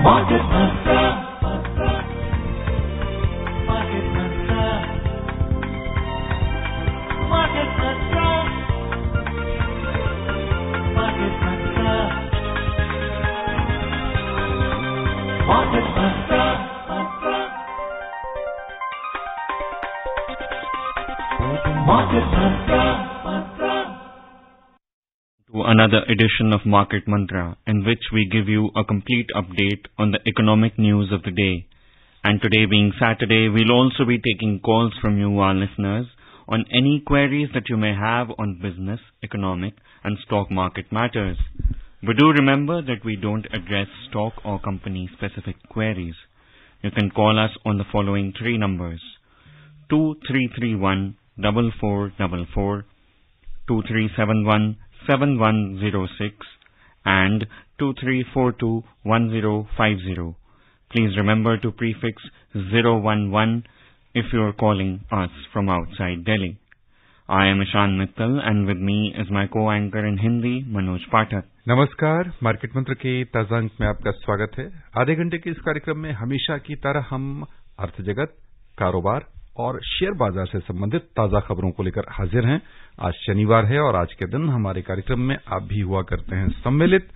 Market Mantra. Market Mantra. Market Mantra. Market Mantra. Market Mantra. Market Mantra. To another edition of Market Mantra, in which we give you a complete update on the economic news of the day. And today being Saturday, we'll also be taking calls from you, our listeners, on any queries that you may have on business, economic, and stock market matters. But do remember that we don't address stock or company-specific queries. You can call us on the following three numbers: 2331 4444, 2371-7106 and 2342-1050. Please remember to prefix 011 if you are calling us from outside Delhi. I am Ishan Mittal and with me is my co-anchor in Hindi, Manoj Pathak. नमस्कार, market मंत्र के ताजा अंक में आपका स्वागत है। आधे घंटे के इस कार्यक्रम में हमेशा की तरह हम अर्थ जगत, कारोबार और शेयर बाजार से संबंधित ताजा खबरों को लेकर हाजिर हैं। आज शनिवार है और आज के दिन हमारे कार्यक्रम में आप भी हुआ करते हैं सम्मिलित।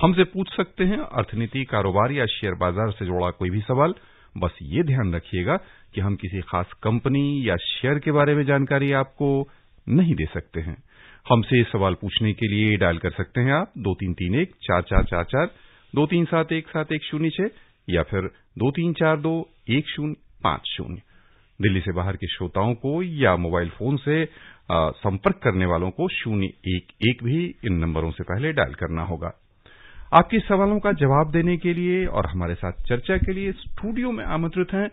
हमसे पूछ सकते हैं अर्थनीति, कारोबार या शेयर बाजार से जुड़ा कोई भी सवाल। बस ये ध्यान रखिएगा कि हम किसी खास कंपनी या शेयर के बारे में जानकारी आपको नहीं दे सकते हैं। हमसे सवाल पूछने के लिए डायल कर सकते हैं आप 2331-4444, 2371-7106 या फिर 2342-1050। दिल्ली से बाहर के श्रोताओं को या मोबाइल फोन से संपर्क करने वालों को 011 भी इन नंबरों से पहले डायल करना होगा। आपके सवालों का जवाब देने के लिए और हमारे साथ चर्चा के लिए स्टूडियो में आमंत्रित हैं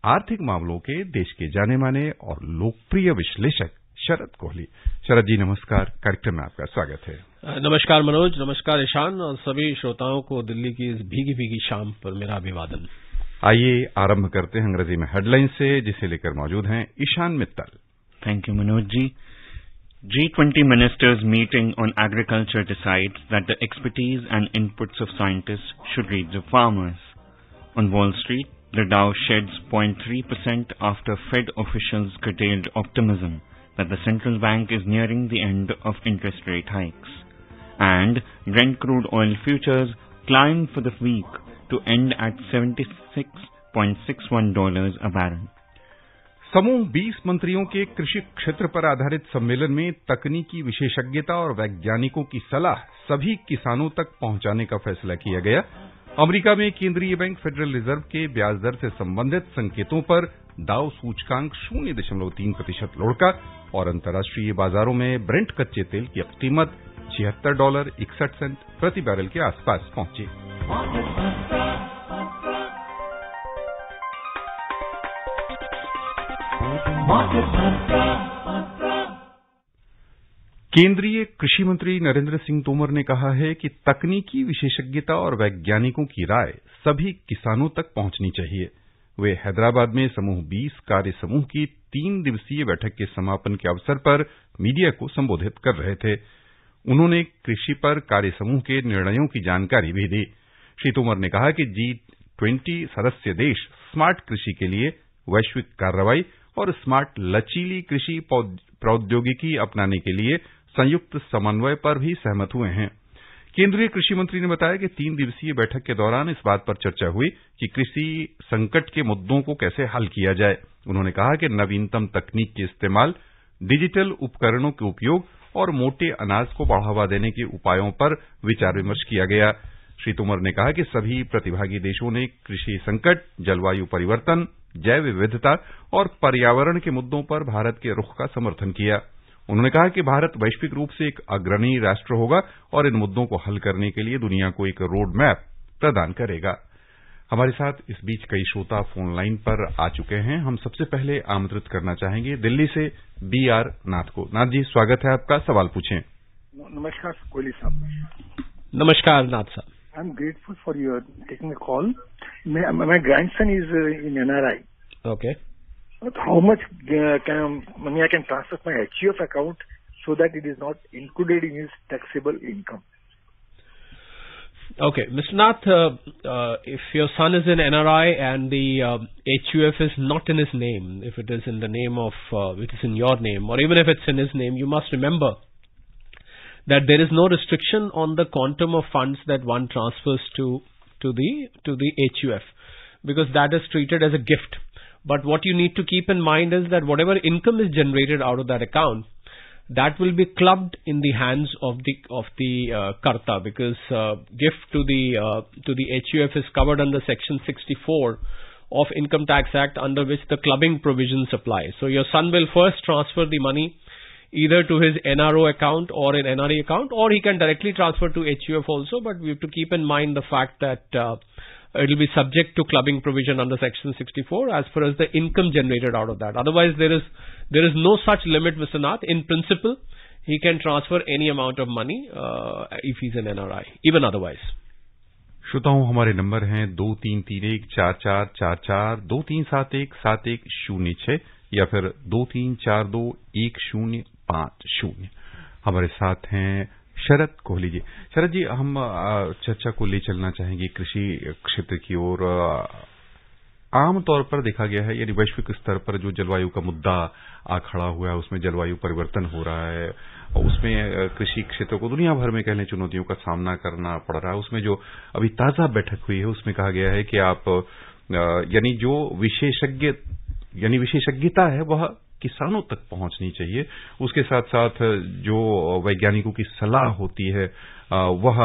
आर्थिक मामलों के देश के जाने माने और लोकप्रिय विश्लेषक शरद कोहली। शरद जी नमस्कार, कार्यक्रम में आपका स्वागत है। नमस्कार मनोज, नमस्कार ईशान और सभी श्रोताओं को दिल्ली की इस भीगी भीगी शाम पर मेरा अभिवादन। आइए आरंभ करते हैं अंग्रेजी में हेडलाइन से, जिसे लेकर मौजूद हैं Ishan Mittal. Thank you, Manoj ji. G20 ministers meeting on agriculture decides that the expertise and inputs of scientists should reach the farmers. On Wall Street, the Dow sheds 0.3% after Fed officials curtailed optimism that the central bank is nearing the end of interest rate hikes. And Brent crude oil futures climbed for the week to end at $76.61 a barrel. समूह 20 मंत्रियों के कृषि क्षेत्र पर आधारित सम्मेलन में तकनीकी विशेषज्ञता और वैज्ञानिकों की सलाह सभी किसानों तक पहुंचाने का फैसला किया गया। अमेरिका में केंद्रीय बैंक फेडरल रिजर्व के ब्याज दर से संबंधित संकेतों पर डाउ सूचकांक 0.3% लुढ़का और अंतर्राष्ट्रीय बाजारों में ब्रेंट कच्चे तेल की कीमत $76.61 प्रति बैरल के आसपास पहुंची। केंद्रीय कृषि मंत्री नरेंद्र सिंह तोमर ने कहा है कि तकनीकी विशेषज्ञता और वैज्ञानिकों की राय सभी किसानों तक पहुंचनी चाहिए। वे हैदराबाद में समूह 20 कार्य समूह की 3 दिवसीय बैठक के समापन के अवसर पर मीडिया को संबोधित कर रहे थे। उन्होंने कृषि पर कार्य समूह के निर्णयों की जानकारी भी दी। श्री तोमर ने कहा कि G20 सदस्य देश स्मार्ट कृषि के लिए वैश्विक कार्रवाई और स्मार्ट लचीली कृषि प्रौद्योगिकी अपनाने के लिए संयुक्त समन्वय पर भी सहमत हुए हैं। केंद्रीय कृषि मंत्री ने बताया कि 3 दिवसीय बैठक के दौरान इस बात पर चर्चा हुई कि कृषि संकट के मुद्दों को कैसे हल किया जाए। उन्होंने कहा कि नवीनतम तकनीक के इस्तेमाल, डिजिटल उपकरणों के उपयोग और मोटे अनाज को बढ़ावा देने के उपायों पर विचार विमर्श किया गया। श्री तोमर ने कहा कि सभी प्रतिभागी देशों ने कृषि संकट, जलवायु परिवर्तन, जैव विविधता और पर्यावरण के मुद्दों पर भारत के रुख का समर्थन किया। उन्होंने कहा कि भारत वैश्विक रूप से एक अग्रणी राष्ट्र होगा और इन मुद्दों को हल करने के लिए दुनिया को एक रोड मैप प्रदान करेगा। हमारे साथ इस बीच कई श्रोता फोन लाइन पर आ चुके हैं। हम सबसे पहले आमंत्रित करना चाहेंगे दिल्ली से BR नाथ को। नाथ जी स्वागत है आपका, सवाल पूछें। नमस्कार कोहली साहब। नमस्कार नाथ साहब। I am grateful for your taking a call. My grandson is in NRI. Okay. How much money I can transfer my HUF account so that it is not included in his taxable income? Okay, Mr. Nath, if your son is in NRI and the HUF is not in his name, if it is in the name of, it is in your name, or even if it's in his name, you must remember that there is no restriction on the quantum of funds that one transfers to the HUF, because that is treated as a gift. But what you need to keep in mind is that whatever income is generated out of that account, that will be clubbed in the hands of the karta, because gift to the HUF is covered under Section 64 of Income Tax Act, under which the clubbing provisions apply. So your son will first transfer the money either to his NRO account or an NRE account, or he can directly transfer to HUF also, but we have to keep in mind the fact that it will be subject to clubbing provision under Section 64 as far as the income generated out of that. Otherwise, there is no such limit, Mr. Nath. In principle, he can transfer any amount of money if he's an NRI, even otherwise. श्रोताओं, हमारे number हैं 23314444, 23717106 या फिर 23421050। हमारे साथ हैं शरद कोहली जी। शरद जी, हम चर्चा को ले चलना चाहेंगे कृषि क्षेत्र की ओर। आमतौर पर देखा गया है, यानी वैश्विक स्तर पर जो जलवायु का मुद्दा आ खड़ा हुआ है, उसमें जलवायु परिवर्तन हो रहा है, उसमें कृषि क्षेत्र को दुनिया भर में कहने चुनौतियों का सामना करना पड़ रहा है। उसमें जो अभी ताजा बैठक हुई है, उसमें कहा गया है कि आप यानी जो विशेषज्ञता है वह किसानों तक पहुंचनी चाहिए। उसके साथ साथ जो वैज्ञानिकों की सलाह होती है वह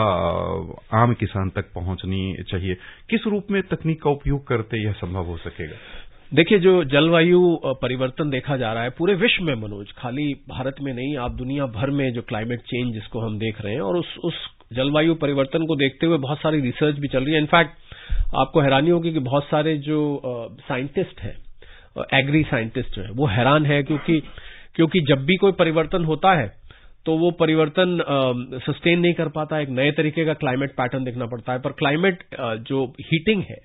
आम किसान तक पहुंचनी चाहिए। किस रूप में तकनीक का उपयोग करते यह संभव हो सकेगा? देखिए, जो जलवायु परिवर्तन देखा जा रहा है पूरे विश्व में मनोज, खाली भारत में नहीं, आप दुनिया भर में जो क्लाइमेट चेंज जिसको हम देख रहे हैं, और उस जलवायु परिवर्तन को देखते हुए बहुत सारी रिसर्च भी चल रही है। इनफैक्ट आपको हैरानी होगी कि बहुत सारे जो साइंटिस्ट हैं, एग्री साइंटिस्ट जो है, वो हैरान है क्योंकि जब भी कोई परिवर्तन होता है तो वो परिवर्तन सस्टेन नहीं कर पाता, एक नए तरीके का क्लाइमेट पैटर्न देखना पड़ता है। पर क्लाइमेट जो हीटिंग है,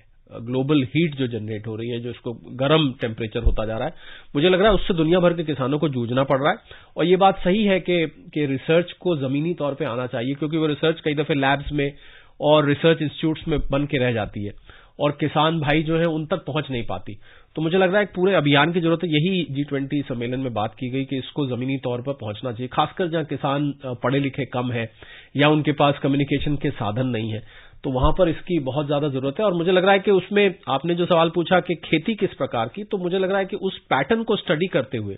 ग्लोबल हीट जो जनरेट हो रही है, जो इसको गर्म टेम्परेचर होता जा रहा है, मुझे लग रहा है उससे दुनिया भर के किसानों को जूझना पड़ रहा है। और ये बात सही है कि रिसर्च को जमीनी तौर पे आना चाहिए, क्योंकि वो रिसर्च कई दफे लैब्स में और रिसर्च इंस्टीट्यूट्स में बन के रह जाती है और किसान भाई जो है उन तक पहुंच नहीं पाती। तो मुझे लग रहा है एक पूरे अभियान की जरूरत है। यही G20 सम्मेलन में बात की गई कि इसको जमीनी तौर पर पहुंचना चाहिए, खासकर जहां किसान पढ़े लिखे कम है या उनके पास कम्युनिकेशन के साधन नहीं है, तो वहां पर इसकी बहुत ज्यादा जरूरत है। और मुझे लग रहा है कि उसमें आपने जो सवाल पूछा कि खेती किस प्रकार की, तो मुझे लग रहा है कि उस पैटर्न को स्टडी करते हुए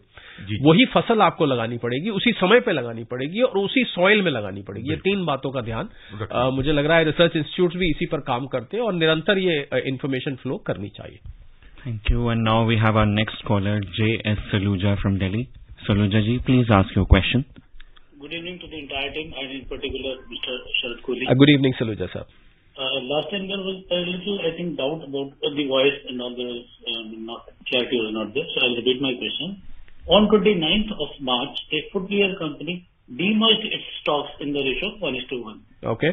वही फसल आपको लगानी पड़ेगी, उसी समय पे लगानी पड़ेगी और उसी सॉइल में लगानी पड़ेगी। ये तीन बातों का ध्यान मुझे लग रहा है रिसर्च इंस्टीट्यूट भी इसी पर काम करते हैं और निरंतर ये इंफॉर्मेशन फ्लो करनी चाहिए। Thank you. And now we have our next caller, J.S. Saluja from Delhi. Saluja ji, please ask your question. Good evening to the entire team and in particular Mr. Sharad Kohli. Good evening, Saluja sir. Last time there was a little, I think, doubt about the voice and all the clarity was not there. So I'll repeat my question. On 29th of March, a footwear company demerged its stocks in the ratio of 1:1. Okay.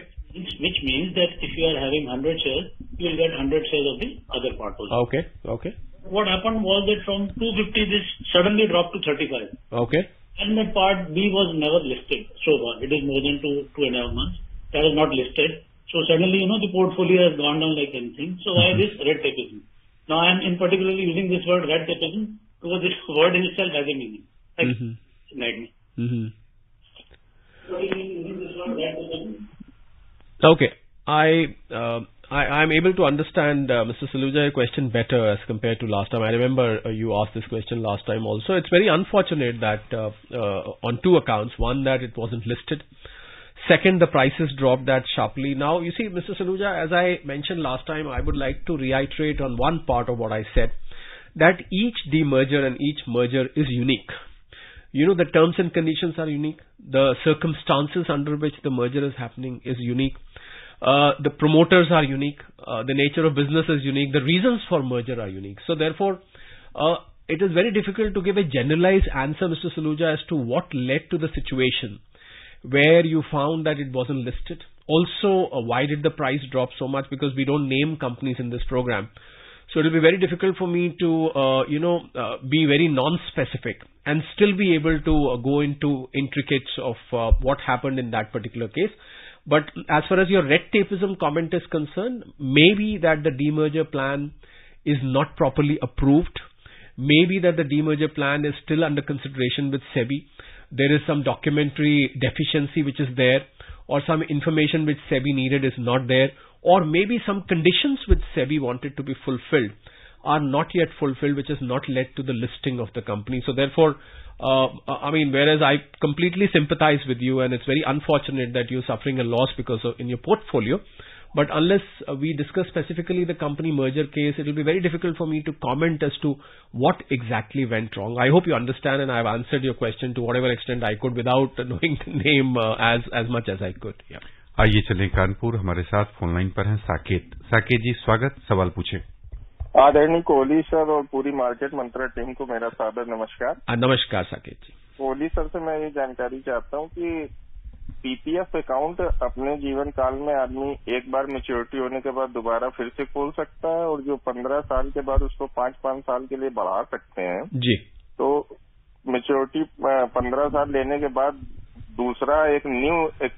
Which means that if you are having 100 shares, you will get 100 shares of the other part also. Okay. What happened was that from 250 this suddenly dropped to 35. Okay. And that part B was never listed so far. It is more than 2.5 months. That is not listed. So suddenly, the portfolio has gone down like anything. So why this red tapeism? Now I am in particularly using this word red tapeism because this word in itself has a meaning. Like, guide me. So using this word red tapeism. Okay. I'm able to understand, Mr. Saluja, your question better as compared to last time. I remember you asked this question last time also. It's very unfortunate that on two accounts. One, that it wasn't listed. Second, the prices dropped that sharply. Now, you see, Mr. Saluja, as I mentioned last time, I would like to reiterate on one part of what I said, that each demerger and each merger is unique. The terms and conditions are unique. The circumstances under which the merger is happening is unique. The promoters are unique. The nature of business is unique. The reasons for merger are unique. So therefore, it is very difficult to give a generalized answer, Mr. Saluja, as to what led to the situation where you found that it wasn't listed. Also, why did the price drop so much? Because we don't name companies in this program. So it will be very difficult for me to, be very non-specific and still be able to go into intricacies of what happened in that particular case. But as far as your red tapeism comment is concerned, maybe that the demerger plan is not properly approved. Maybe that the demerger plan is still under consideration with SEBI. There is some documentary deficiency which is there, or some information which SEBI needed is not there, or maybe some conditions which SEBI wanted to be fulfilled are not yet fulfilled, which has not led to the listing of the company. So therefore, whereas I completely sympathize with you, and it's very unfortunate that you're suffering a loss because of in your portfolio, but unless we discuss specifically the company merger case, it will be very difficult for me to comment as to what exactly went wrong. I hope you understand, and I've answered your question to whatever extent I could without knowing the name as much as I could. Yeah. आइए चलें कानपुर, हमारे साथ phone line पर हैं साकेत। साकेत जी, स्वागत, सवाल पूछें। आदरणीय कोहली सर और पूरी मार्केट मंत्रा टीम को मेरा सादर नमस्कार। नमस्कार साकेत जी। कोहली सर से मैं ये जानकारी चाहता हूँ कि पीपीएफ अकाउंट अपने जीवन काल में आदमी एक बार मैच्योरिटी होने के बाद दोबारा फिर से खोल सकता है, और जो 15 साल के बाद उसको 5-5 साल के लिए बढ़ा सकते हैं जी। तो मैच्योरिटी 15 साल लेने के बाद दूसरा एक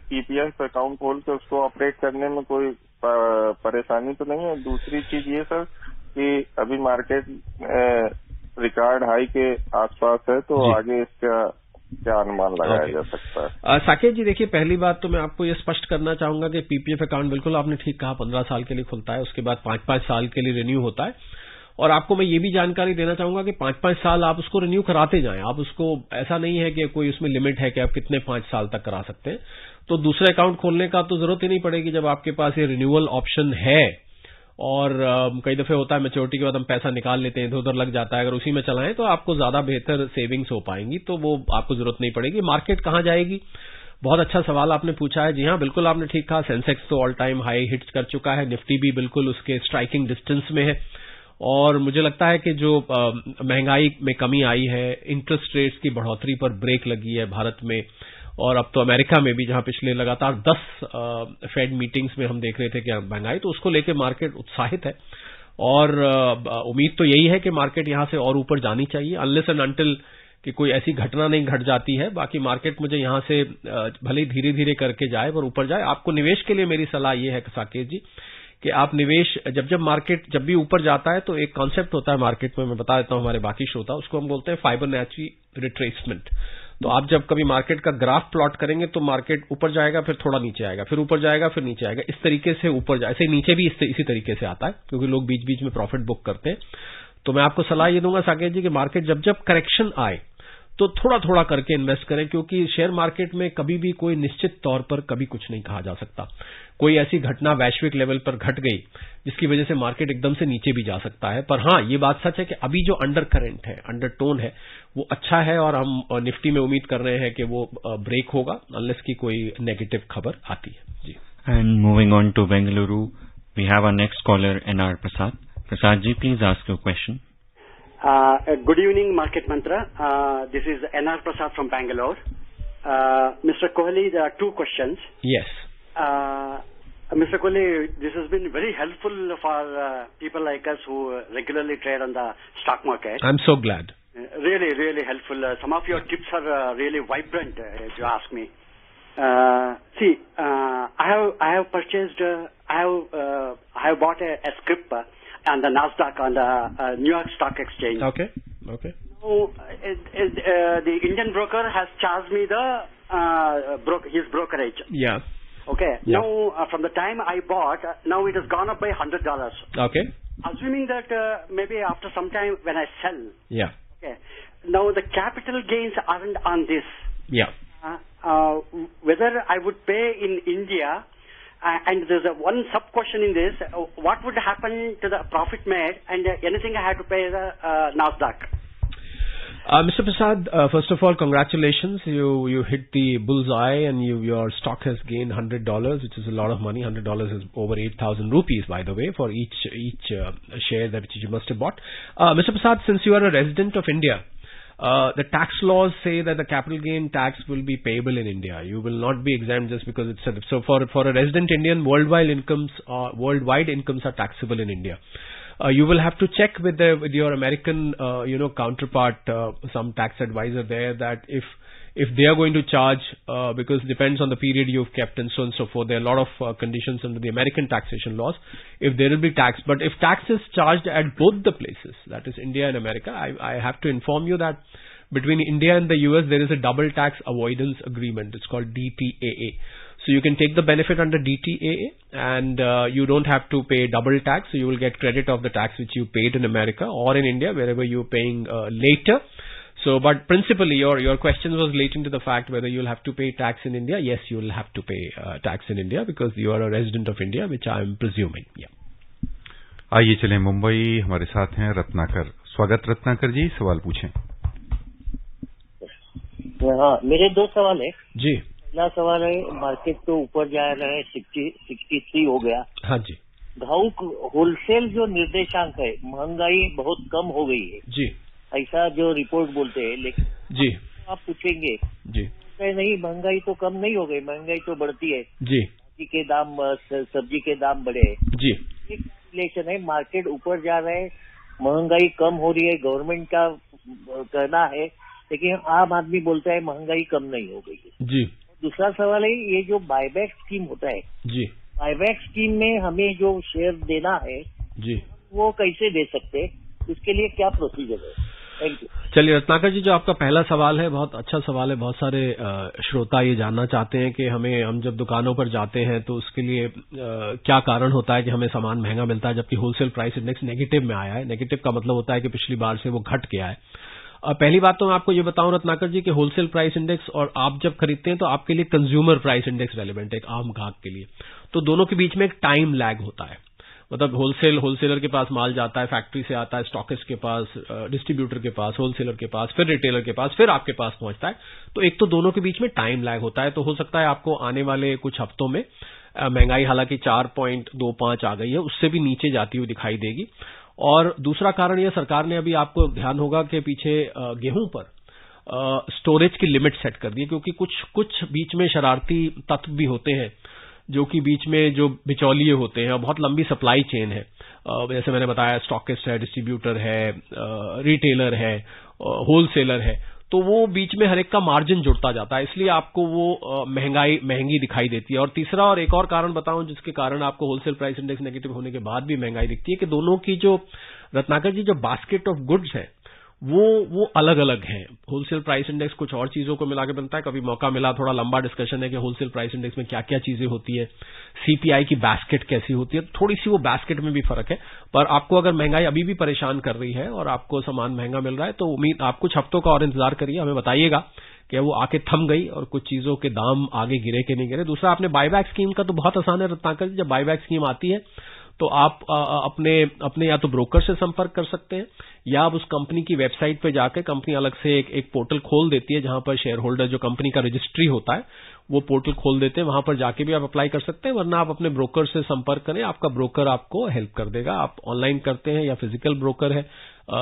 पीपीएफ अकाउंट खोल के उसको ऑपरेट करने में कोई परेशानी तो नहीं है? दूसरी चीज ये सर कि अभी मार्केट रिकॉर्ड हाई के आसपास है, तो आगे इसका क्या अनुमान लगाया जा सकता है? साकेत जी, देखिए, पहली बात तो मैं आपको ये स्पष्ट करना चाहूंगा कि पीपीएफ अकाउंट बिल्कुल आपने ठीक कहा, 15 साल के लिए खुलता है, उसके बाद 5-5 साल के लिए रिन्यू होता है। और आपको मैं ये भी जानकारी देना चाहूंगा कि 5-5 साल आप उसको रिन्यू कराते जाएं। आप उसको, ऐसा नहीं है कि कोई उसमें लिमिट है कि आप कितने 5 साल तक करा सकते हैं। तो दूसरे अकाउंट खोलने का तो जरूरत ही नहीं पड़ेगी जब आपके पास ये रिन्यूअल ऑप्शन है। और कई दफे होता है मैच्योरिटी के बाद हम पैसा निकाल लेते हैं, इधर उधर लग जाता है। अगर उसी में चलाएं तो आपको ज्यादा बेहतर सेविंग्स हो पाएंगी, तो वो आपको जरूरत नहीं पड़ेगी। मार्केट कहां जाएगी, बहुत अच्छा सवाल आपने पूछा है। जी हाँ, बिल्कुल आपने ठीक कहा, सेंसेक्स तो ऑल टाइम हाई हिट्स कर चुका है, निफ्टी भी बिल्कुल उसके स्ट्राइकिंग डिस्टेंस में है। और मुझे लगता है कि जो महंगाई में कमी आई है, इंटरेस्ट रेट्स की बढ़ोतरी पर ब्रेक लगी है भारत में, और अब तो अमेरिका में भी, जहां पिछले लगातार 10 फेड मीटिंग्स में हम देख रहे थे कि महंगाई, तो उसको लेकर मार्केट उत्साहित है। और उम्मीद तो यही है कि मार्केट यहां से और ऊपर जानी चाहिए, अनलेस एंड अनटिल कि कोई ऐसी घटना नहीं घट जाती है। बाकी मार्केट मुझे यहां से भले धीरे धीरे करके जाए पर ऊपर जाए। आपको निवेश के लिए मेरी सलाह यह है साकेत जी कि आप निवेश जब मार्केट जब भी ऊपर जाता है, तो एक कॉन्सेप्ट होता है मार्केट में, मैं बता देता हूं हमारे बाकी श्रोता, उसको हम बोलते हैं फाइबोनाची रिट्रेसमेंट। तो आप जब कभी मार्केट का ग्राफ प्लॉट करेंगे तो मार्केट ऊपर जाएगा, फिर थोड़ा नीचे आएगा, फिर ऊपर जाएगा, फिर नीचे आएगा, इस तरीके से ऊपर जाए। ऐसे नीचे भी इसी तरीके से आता है, क्योंकि लोग बीच बीच में प्रॉफिट बुक करते हैं। तो मैं आपको सलाह ये दूंगा साकेत जी कि मार्केट जब करेक्शन आए तो थोड़ा थोड़ा करके इन्वेस्ट करें, क्योंकि शेयर मार्केट में कभी भी कोई निश्चित तौर पर कभी कुछ नहीं कहा जा सकता। कोई ऐसी घटना वैश्विक लेवल पर घट गई जिसकी वजह से मार्केट एकदम से नीचे भी जा सकता है। पर हां, ये बात सच है कि अभी जो अंडर करंट है, अंडर टोन है, वो अच्छा है, और हम निफ्टी में उम्मीद कर रहे हैं कि वो ब्रेक होगा, अनलेस की कोई नेगेटिव खबर आती है जी। And moving on to Bengaluru, we have our next caller NR Prasad. Prasad ji, please ask your question. Good evening, Market Mantra. This is NR Prasad from Bangalore. Mr. Kohli, there are 2 questions. Yes. Mr. Kohli, this has been very helpful for people like us who regularly trade on the stock market. I'm so glad. Really, really helpful. Some of your tips are really vibrant, if you ask me. See, I have purchased, I have bought a scrip on the Nasdaq, on the New York Stock Exchange. Okay. So, the Indian broker has charged me his brokerage. Yeah. Okay. Yeah. Now, from the time I bought, now it has gone up by $100. Okay. Assuming that maybe after some time when I sell. Yeah. Okay. Now the capital gains aren't on this. Yeah. Whether I would pay in India. And there's one sub-question in this. What would happen to the profit made and anything I had to pay the Nasdaq? Mr. Prasad, first of all, congratulations. You hit the bullseye, and your stock has gained $100, which is a lot of money. $100 is over 8,000 rupees, by the way, for each share that you must have bought. Mr. Prasad, since you are a resident of India, the tax laws say that the capital gain tax will be payable in India. You will not be exempt just because it's so for a resident Indian, worldwide incomes are taxable in India. You will have to check with your American counterpart, some tax advisor there, that if they are going to charge, because depends on the period you've kept and so on and so forth. There are a lot of conditions under the American taxation laws. If there will be tax, but if tax is charged at both the places, that is India and America, I have to inform you that between India and the US there is a double tax avoidance agreement. It's called DTAA. So you can take the benefit under DTAA and you don't have to pay double tax. So you will get credit of the tax which you paid in America or in India, wherever you're paying later. So, but principally your question was relating to the fact whether you'll have to pay tax in India. Yes, you will have to pay tax in India because you are a resident of India, which I am presuming. Yeah. आइए चलें मुंबई, हमारे साथ हैं रत्नाकर। स्वागत रत्नाकर जी, सवाल पूछें। हाँ, मेरे दो सवाल है जी। पहला सवाल है, मार्केट तो ऊपर जा रहा है, 63 हो गया। हाँ जी। घाऊक होलसेल जो निर्देशांक है, महंगाई बहुत कम हो गई है जी, ऐसा जो रिपोर्ट बोलते हैं, लेकिन जी आप पूछेंगे जी नहीं, महंगाई तो कम नहीं हो गई, महंगाई तो बढ़ती है जी। सब्जी के दाम बढ़े हैं जी। एक रिलेशन है, मार्केट ऊपर जा रहा है, महंगाई कम हो रही है, गवर्नमेंट का कहना है, लेकिन आम आदमी बोलता है महंगाई कम नहीं हो गई है जी। दूसरा सवाल है, ये जो बायबैक स्कीम होता है जी, बायबैक स्कीम में हमें जो शेयर देना है जी, वो कैसे दे सकते हैं, उसके लिए क्या प्रोसीजर है? Thank you. चलिए रत्नाकर जी, जो आपका पहला सवाल है बहुत अच्छा सवाल है। बहुत सारे श्रोता ये जानना चाहते हैं कि हम जब दुकानों पर जाते हैं तो उसके लिए क्या कारण होता है कि हमें सामान महंगा मिलता है जबकि होलसेल प्राइस इंडेक्स नेगेटिव में आया है। नेगेटिव का मतलब होता है कि पिछली बार से वो घट गया है। पहली बात तो मैं आपको ये बताऊं रत्नाकर जी कि होलसेल प्राइस इंडेक्स और आप जब खरीदते हैं तो आपके लिए कंज्यूमर प्राइस इंडेक्स रेलेवेंट है, एक आम ग्राहक के लिए। तो दोनों के बीच में एक टाइम लैग होता है। मतलब होलसेलर के पास माल जाता है, फैक्ट्री से आता है, स्टॉकिस्ट के पास, डिस्ट्रीब्यूटर के पास, होलसेलर के पास, फिर रिटेलर के पास, फिर आपके पास पहुंचता है। तो एक तो दोनों के बीच में टाइम लैग होता है। तो हो सकता है आपको आने वाले कुछ हफ्तों में महंगाई हालांकि 4.25 आ गई है, उससे भी नीचे जाती हुई दिखाई देगी। और दूसरा कारण यह, सरकार ने अभी आपको ध्यान होगा कि पीछे गेहूं पर स्टोरेज की लिमिट सेट कर दी है, क्योंकि कुछ बीच में शरारती तत्व भी होते हैं जो कि बीच में जो बिचौलिए होते हैं और बहुत लंबी सप्लाई चेन है। जैसे मैंने बताया, स्टॉकिस्ट है, डिस्ट्रीब्यूटर है, रिटेलर है, होलसेलर है, तो वो बीच में हर एक का मार्जिन जुड़ता जाता है, इसलिए आपको वो महंगी दिखाई देती है। और तीसरा और एक और कारण बताऊं जिसके कारण आपको होलसेल प्राइस इंडेक्स नेगेटिव होने के बाद भी महंगाई दिखती है कि दोनों की जो रत्नाकर जी जो बास्केट ऑफ गुड्स है वो अलग अलग हैं। होलसेल प्राइस इंडेक्स कुछ और चीजों को मिला के बनता है। कभी मौका मिला थोड़ा लंबा डिस्कशन है कि होलसेल प्राइस इंडेक्स में क्या क्या चीजें होती है, सीपीआई की बास्केट कैसी होती है, थोड़ी सी वो बास्केट में भी फर्क है। पर आपको अगर महंगाई अभी भी परेशान कर रही है और आपको सामान महंगा मिल रहा है तो उम्मीद आप कुछ हफ्तों का और इंतजार करिए, हमें बताइएगा कि वो आके थम गई और कुछ चीजों के दाम आगे गिरे कि नहीं गिरे। दूसरा, आपने बायबैक स्कीम का तो बहुत आसान है रत्नाकर जी। जब बायबैक स्कीम आती है तो आप अपने या तो ब्रोकर से संपर्क कर सकते हैं या आप उस कंपनी की वेबसाइट पे जाकर, कंपनी अलग से एक पोर्टल खोल देती है जहां पर शेयर होल्डर जो कंपनी का रजिस्ट्री होता है वो पोर्टल खोल देते हैं, वहां पर जाके भी आप अप्लाई कर सकते हैं। वरना आप अपने ब्रोकर से संपर्क करें, आपका ब्रोकर आपको हेल्प कर देगा। आप ऑनलाइन करते हैं या फिजिकल ब्रोकर है,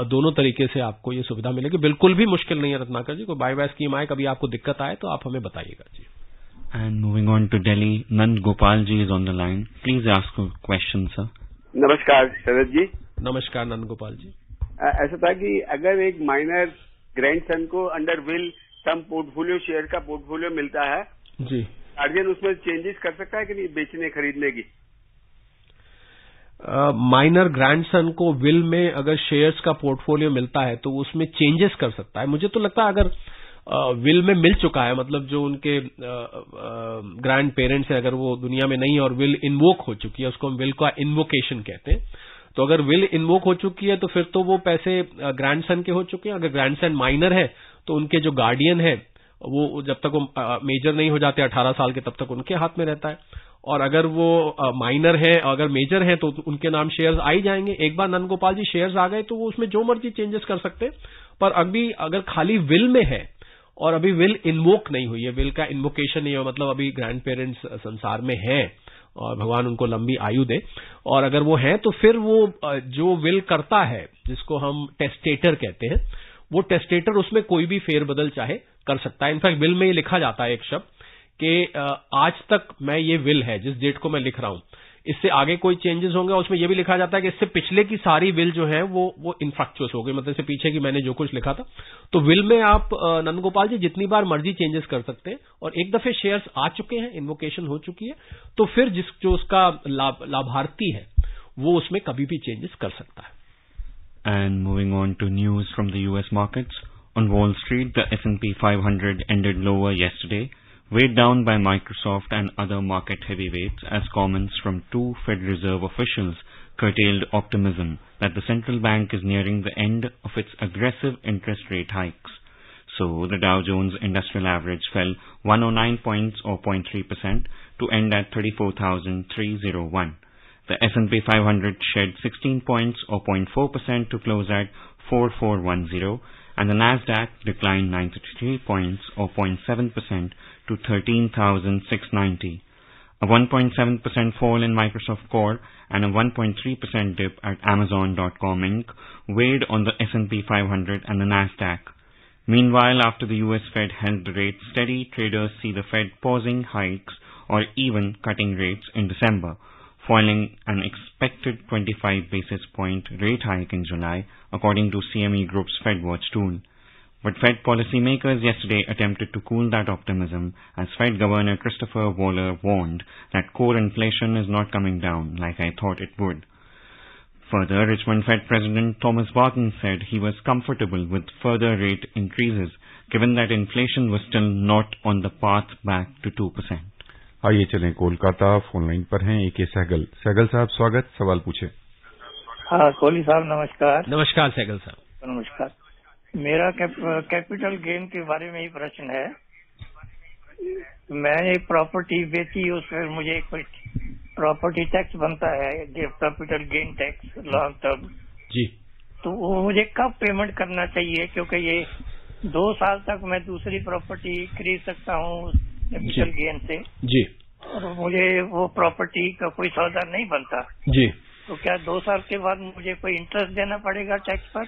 दोनों तरीके से आपको ये सुविधा मिलेगी। बिल्कुल भी मुश्किल नहीं है रत्नाकर जी। कोई बायबैक स्कीम आए, कभी आपको दिक्कत आए तो आप हमें बताइएगा जी। And moving on to Delhi, Nand Gopal ji is on the line. Please ask a question, sir. नमस्कार शरद जी। नमस्कार नंद गोपाल जी। ऐसा था कि अगर एक माइनर ग्रैंडसन को under will some portfolio share का पोर्टफोलियो मिलता है जी, गार्जियन उसमें चेंजेस कर सकता है कि नहीं बेचने खरीदने की? माइनर ग्रैंडसन को विल में अगर शेयर्स का पोर्टफोलियो मिलता है तो उसमें चेंजेस कर सकता है। मुझे तो लगता है अगर विल में मिल चुका है, मतलब जो उनके ग्रैंड पेरेंट्स है अगर वो दुनिया में नहीं और विल इन्वोक हो चुकी है, उसको हम विल का इन्वोकेशन कहते हैं। तो अगर विल इन्वोक हो चुकी है तो फिर तो वो पैसे ग्रैंडसन के हो चुके हैं। अगर ग्रैंडसन माइनर है तो उनके जो गार्डियन है वो जब तक वो मेजर नहीं हो जाते 18 साल के तब तक उनके हाथ में रहता है। और अगर वो माइनर है, अगर मेजर है तो उनके नाम शेयर्स आ ही जाएंगे। एक बार नंद गोपाल जी शेयर्स आ गए तो वो उसमें जो मर्जी चेंजेस कर सकते हैं। पर अभी अगर खाली विल में है और अभी विल इन्वोक नहीं हुई है, विल का इन्वोकेशन नहीं हुआ, मतलब अभी ग्रैंड पेरेंट्स संसार में हैं और भगवान उनको लंबी आयु दे, और अगर वो हैं तो फिर वो जो विल करता है जिसको हम टेस्टेटर कहते हैं, वो टेस्टेटर उसमें कोई भी फेरबदल चाहे कर सकता है। इनफैक्ट विल में ये लिखा जाता है एक शब्द कि आज तक मैं ये विल है जिस डेट को मैं लिख रहा हूं, इससे आगे कोई चेंजेस होंगे, और उसमें यह भी लिखा जाता है कि इससे पिछले की सारी विल जो है वो इनफैक्चुअस हो गई, मतलब इससे पीछे की मैंने जो कुछ लिखा था। तो विल में आप नंदगोपाल जी जितनी बार मर्जी चेंजेस कर सकते हैं, और एक दफे शेयर्स आ चुके हैं, इन्वोकेशन हो चुकी है, तो फिर जो उसका लाभार्थी है वो उसमें कभी भी चेंजेस कर सकता है। And moving on to news from the US markets. On Wall Street, the S&P 500 ended lower yesterday, weighed down by Microsoft and other market heavyweights as comments from two Fed Reserve officials curtailed optimism that the central bank is nearing the end of its aggressive interest rate hikes. So, the Dow Jones Industrial Average fell 109 points or 0.3% to end at 34,301. The S&P 500 shed 16 points or 0.4% to close at 4410, and the Nasdaq declined 93 points or 0.7% to 13,690. A 1.7% fall in Microsoft Core and a 1.3% dip at Amazon.com Inc. weighed on the S&P 500 and the Nasdaq. Meanwhile, after the US Fed held the rate steady, traders see the Fed pausing hikes or even cutting rates in December, foiling an expected 25 basis point rate hike in July, according to CME Group's FedWatch tool. But Fed policymakers yesterday attempted to cool that optimism as Fed Governor Christopher Waller warned that core inflation is not coming down like I thought it would. Further, Richmond Fed President Thomas Barton said he was comfortable with further rate increases, given that inflation was still not on the path back to 2%. आइए चलें Kolkata. Phone line पर हैं AK Sehgal. Sehgal साहब स्वागत, सवाल पूछे। हाँ कोहली साहब नमस्कार। नमस्कार सहगल साहब। नमस्कार। मेरा कैपिटल गेन के बारे में ही प्रश्न है। मैं एक प्रॉपर्टी बेची, उस पर मुझे कोई प्रॉपर्टी टैक्स बनता है, capital gain tax long term जी, तो वो मुझे कब पेमेंट करना चाहिए? क्योंकि ये 2 साल तक मैं दूसरी प्रॉपर्टी खरीद सकता हूँ कैपिटल गेन से जी, और मुझे वो प्रॉपर्टी का कोई सौदा नहीं बनता जी, तो क्या 2 साल के बाद मुझे कोई इंटरेस्ट देना पड़ेगा टैक्स पर?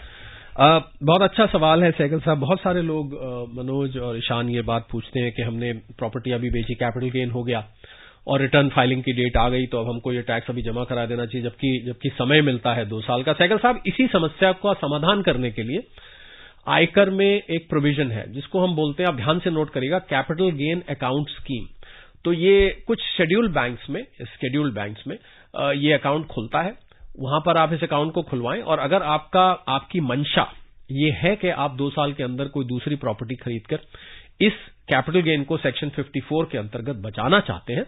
बहुत अच्छा सवाल है सहगल साहब। बहुत सारे लोग मनोज और ईशान ये बात पूछते हैं कि हमने प्रॉपर्टी अभी बेची, कैपिटल गेन हो गया और रिटर्न फाइलिंग की डेट आ गई, तो अब हमको ये टैक्स अभी जमा करा देना चाहिए, जबकि समय मिलता है 2 साल का। सहगल साहब, इसी समस्या का समाधान करने के लिए आयकर में एक प्रोविजन है जिसको हम बोलते हैं, आप ध्यान से नोट करिएगा, कैपिटल गेन अकाउंट स्कीम। तो ये कुछ शेड्यूल्ड बैंक्स में ये अकाउंट खुलता है, वहां पर आप इस अकाउंट को खुलवाएं, और अगर आपकी मंशा ये है कि आप 2 साल के अंदर कोई दूसरी प्रॉपर्टी खरीदकर इस कैपिटल गेन को सेक्शन 54 के अंतर्गत बचाना चाहते हैं,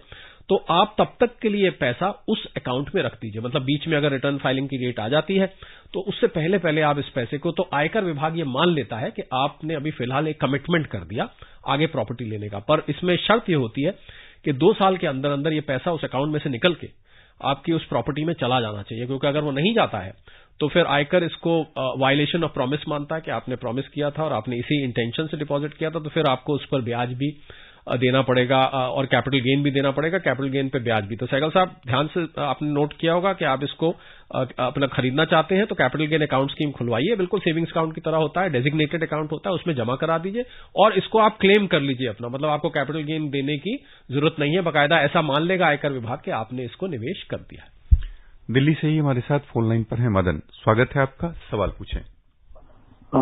तो आप तब तक के लिए पैसा उस अकाउंट में रख दीजिए। मतलब बीच में अगर रिटर्न फाइलिंग की डेट आ जाती है तो उससे पहले आप इस पैसे को, तो आयकर विभाग ये मान लेता है कि आपने अभी फिलहाल एक कमिटमेंट कर दिया आगे प्रॉपर्टी लेने का, पर इसमें शर्त ये होती है कि 2 साल के अंदर अंदर ये पैसा उस अकाउंट में से निकल के आपकी उस प्रॉपर्टी में चला जाना चाहिए, क्योंकि अगर वो नहीं जाता है तो फिर आयकर इसको वायलेशन ऑफ प्रॉमिस मानता है कि आपने प्रॉमिस किया था और आपने इसी इंटेंशन से डिपॉजिट किया था, तो फिर आपको उस पर ब्याज भी देना पड़ेगा और कैपिटल गेन भी देना पड़ेगा, कैपिटल गेन पे ब्याज भी। तो सहगल साहब, ध्यान से आपने नोट किया होगा कि आप इसको अपना खरीदना चाहते हैं तो कैपिटल गेन अकाउंट स्कीम खुलवाइए, बिल्कुल सेविंग्स अकाउंट की तरह होता है, डेजिग्नेटेड अकाउंट होता है, उसमें जमा करा दीजिए और इसको आप क्लेम कर लीजिए अपना, मतलब आपको कैपिटल गेन देने की जरूरत नहीं है, बाकायदा ऐसा मान लेगा आयकर विभाग कि आपने इसको निवेश कर दिया है। दिल्ली से ही हमारे साथ फोन लाइन पर है मदन, स्वागत है आपका, सवाल पूछें।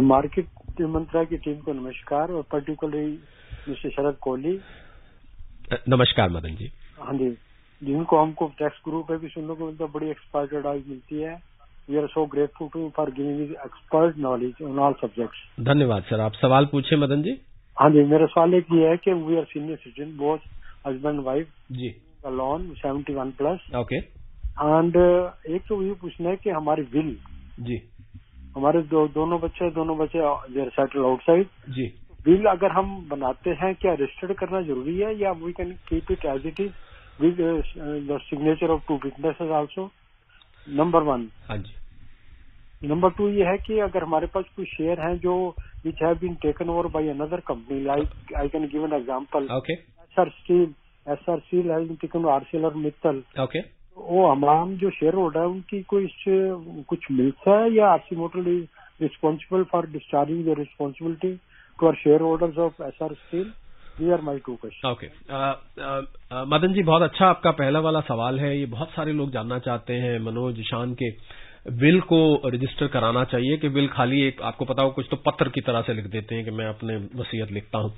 मार्केट मंत्रालय की टीम को नमस्कार और पर्टिकुलरली मिस्टर शरद कोहली। नमस्कार मदन जी। हाँ जी, जिनको हमको टैक्स ग्रुप पे भी सुनने को मिलता है, बड़ी एक्सपर्ट एडवाइस मिलती है। We are so grateful to for giving expert knowledge on all subjects. धन्यवाद सर, आप सवाल पूछे मदन जी। हाँ जी, मेरा सवाल एक ये है कि we are senior citizen, both husband wife जी, लोन 71+। ओके। एंड एक तो ये पूछना है कि हमारी विल जी, हमारे दोनों बच्चे दे आर सेटल आउटसाइड जी, विल अगर हम बनाते हैं क्या रजिस्टर्ड करना जरूरी है या we can keep it as it is with the signature of 2 witnesses also? Number 1। हाँ जी। नंबर 2 ये है कि अगर हमारे पास कोई शेयर हैं जो which have been taken over by another company, like I can give an example, okay, Essar steel has been taken Arcelor Mittal, okay, वो हमाम जो शेयर होल्डर है उनकी कोई इससे कुछ मिलता है या RC motor is responsible for discharging the responsibility to our share holders of SR steel? These are my two questions. Okay Madan ji, बहुत अच्छा आपका पहला वाला सवाल है। ये बहुत सारे लोग जानना चाहते हैं मनोज ईशान के विल को रजिस्टर कराना चाहिए कि विल खाली एक, आपको पता हो, कुछ तो पत्र की तरह से लिख देते हैं कि मैं अपने वसीयत लिखता हूं।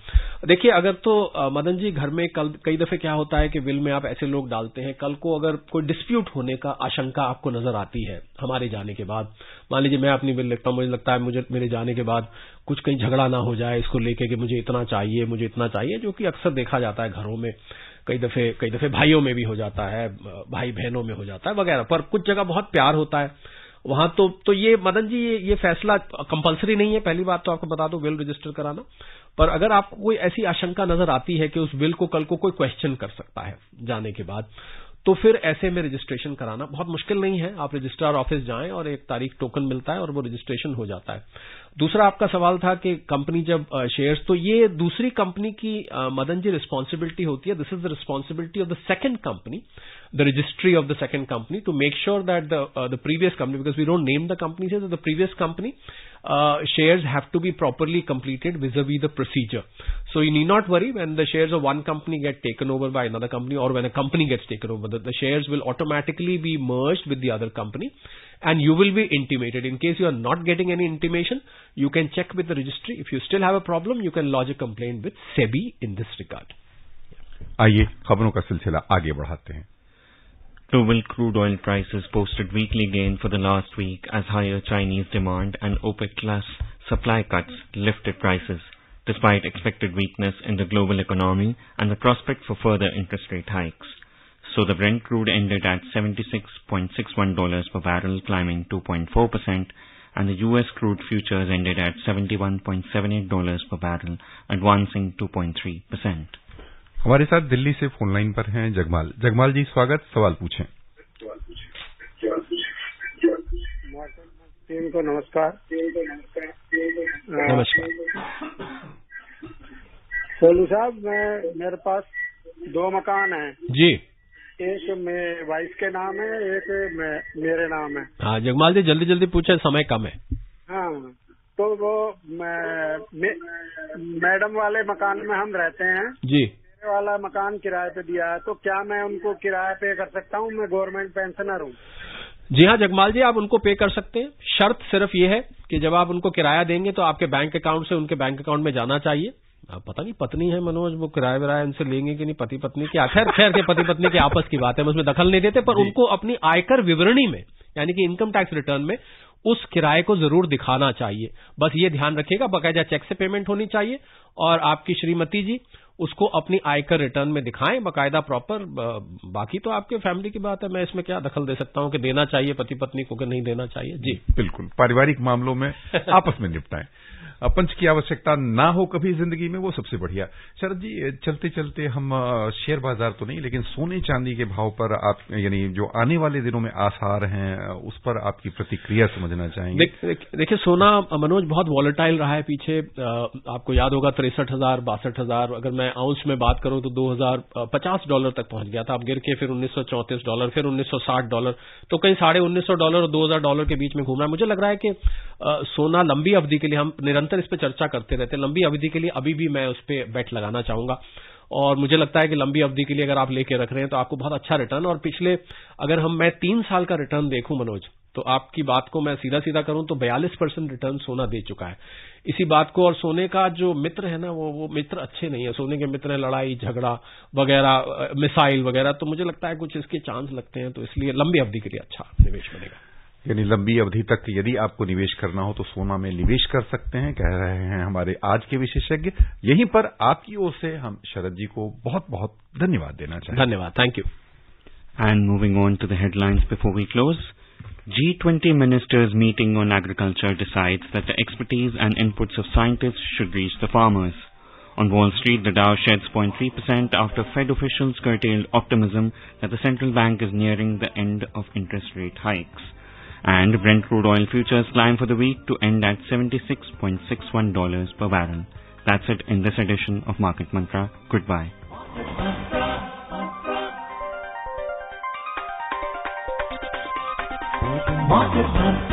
देखिए, अगर तो मदन जी घर में कई दफे क्या होता है कि विल में आप ऐसे लोग डालते हैं, कल को अगर कोई डिस्प्यूट होने का आशंका आपको नजर आती है हमारे जाने के बाद, मान लीजिए मैं अपनी विल लिखता हूं, मुझे लगता है मुझे मेरे जाने के बाद कुछ कहीं झगड़ा ना हो जाए इसको लेके कि मुझे इतना चाहिए, जो कि अक्सर देखा जाता है घरों में, कई दफे भाइयों में भी हो जाता है, भाई बहनों में हो जाता है वगैरह, पर कुछ जगह बहुत प्यार होता है वहां तो ये मदन जी ये फैसला कंपलसरी नहीं है। पहली बात तो आपको बता दो, विल रजिस्टर कराना, पर अगर आपको कोई ऐसी आशंका नजर आती है कि उस विल को कल को कोई क्वेश्चन कर सकता है जाने के बाद, तो फिर ऐसे में रजिस्ट्रेशन कराना बहुत मुश्किल नहीं है। आप रजिस्ट्रार ऑफिस जाएं और एक तारीख टोकन मिलता है और वो रजिस्ट्रेशन हो जाता है। दूसरा आपका सवाल था कि कंपनी जब शेयर्स, तो ये दूसरी कंपनी की मदन जी रिस्पॉन्सिबिलिटी होती है। This is the responsibility of the second company, the registry of the second company, to make sure that the previous company, because we don't name the company here, so the previous company shares have to be properly completed vis-a-vis the procedure. So you need not worry when the shares of one company get taken over by another company, or when a company gets taken over, the shares will automatically be merged with the other company and you will be intimated. In case you are not getting any intimation, you can check with the registry. If you still have a problem, you can lodge a complaint with SEBI in this regard. आइए खबरों का सिलसिला आगे बढ़ाते हैं। Global crude oil prices posted weekly gain for the last week as higher Chinese demand and OPEC Plus supply cuts lifted prices, despite expected weakness in the global economy and the prospect for further interest rate hikes. So the Brent crude ended at $76.61 per barrel, climbing 2.4%, and the US crude futures ended at $71.78 per barrel, advancing 2.3%. हमारे साथ दिल्ली से phone line पर हैं जगमाल जी, स्वागत, सवाल पूछें। Team को नमस्कार। सोलू साहब, मेरे पास 2 मकान हैं जी। एक मेरे वाइफ के नाम है, एक मेरे नाम है। हाँ जगमाल जी, जल्दी जल्दी पूछे, समय कम है। हाँ, तो वो मैडम वाले मकान में हम रहते हैं जी, वाला मकान किराए पे दिया है, तो क्या मैं उनको किराया पे कर सकता हूँ? मैं गवर्नमेंट पेंशनर हूँ। जी हाँ जगमाल जी, आप उनको पे कर सकते हैं। शर्त सिर्फ ये है कि जब आप उनको किराया देंगे तो आपके बैंक अकाउंट से उनके बैंक अकाउंट में जाना चाहिए। आप पता नहीं पत्नी है मनोज, वो किराया विराया इनसे लेंगे कि नहीं, पति पत्नी की, खैर के पति पत्नी की आपस की बात है, उसमें दखल नहीं देते, पर उनको अपनी आयकर विवरणी में, यानी कि इनकम टैक्स रिटर्न में उस किराए को जरूर दिखाना चाहिए। बस ये ध्यान रखिएगा, बाकायदा चेक से पेमेंट होनी चाहिए और आपकी श्रीमती जी उसको अपनी आयकर रिटर्न में दिखाएं बाकायदा प्रॉपर। बाकी तो आपके फैमिली की बात है, मैं इसमें क्या दखल दे सकता हूं कि देना चाहिए पति पत्नी को कि नहीं देना चाहिए। जी बिल्कुल, पारिवारिक मामलों में आपस में निपटाएं। पंच की आवश्यकता ना हो कभी जिंदगी में, वो सबसे बढ़िया। शरद जी, चलते चलते हम शेयर बाजार तो नहीं, लेकिन सोने चांदी के भाव पर आप, यानी जो आने वाले दिनों में आसार हैं, उस पर आपकी प्रतिक्रिया समझना चाहेंगे। देखिए, सोना मनोज बहुत वॉलेटाइल रहा है पीछे। आपको याद होगा 63,000, 62,000, अगर मैं आउंस में बात करूं तो $2,050 तक पहुंच गया था। अब गिर के फिर $1,934, फिर $1,960, तो कहीं $1,950 और $2,000 के बीच में घूम रहा है। मुझे लग रहा है कि सोना लंबी अवधि के लिए, हम निरंतर इस पर चर्चा करते रहते हैं, लंबी अवधि के लिए अभी भी मैं उस पर बेट लगाना चाहूंगा और मुझे लगता है कि लंबी अवधि के लिए अगर आप लेके रख रहे हैं तो आपको बहुत अच्छा रिटर्न, और पिछले अगर मैं 3 साल का रिटर्न देखूं मनोज, तो आपकी बात को मैं सीधा सीधा करूं तो 42% रिटर्न सोना दे चुका है। इसी बात को, और सोने का जो मित्र है ना, वो मित्र अच्छे नहीं है। सोने के मित्र है लड़ाई झगड़ा वगैरह, मिसाइल वगैरह, तो मुझे लगता है कुछ इसके चांस लगते हैं, तो इसलिए लंबी अवधि के लिए अच्छा निवेश बनेगा। यानी लंबी अवधि तक यदि आपको निवेश करना हो तो सोना में निवेश कर सकते हैं, कह रहे हैं हमारे आज के विशेषज्ञ। यहीं पर आपकी ओर से हम शरद जी को बहुत बहुत धन्यवाद देना चाहेंगे। धन्यवाद, thank you. And moving on to the headlines before we close, G20 ministers meeting on agriculture decides that the expertise and inputs of scientists should reach the farmers. On Wall Street, the Dow sheds 0.3% after Fed officials curtailed optimism that the central bank is nearing the end of interest rate hikes. And Brent crude oil futures climb for the week to end at $76.61 per barrel. That's it in this edition of Market Mantra. Goodbye. Market Mantra.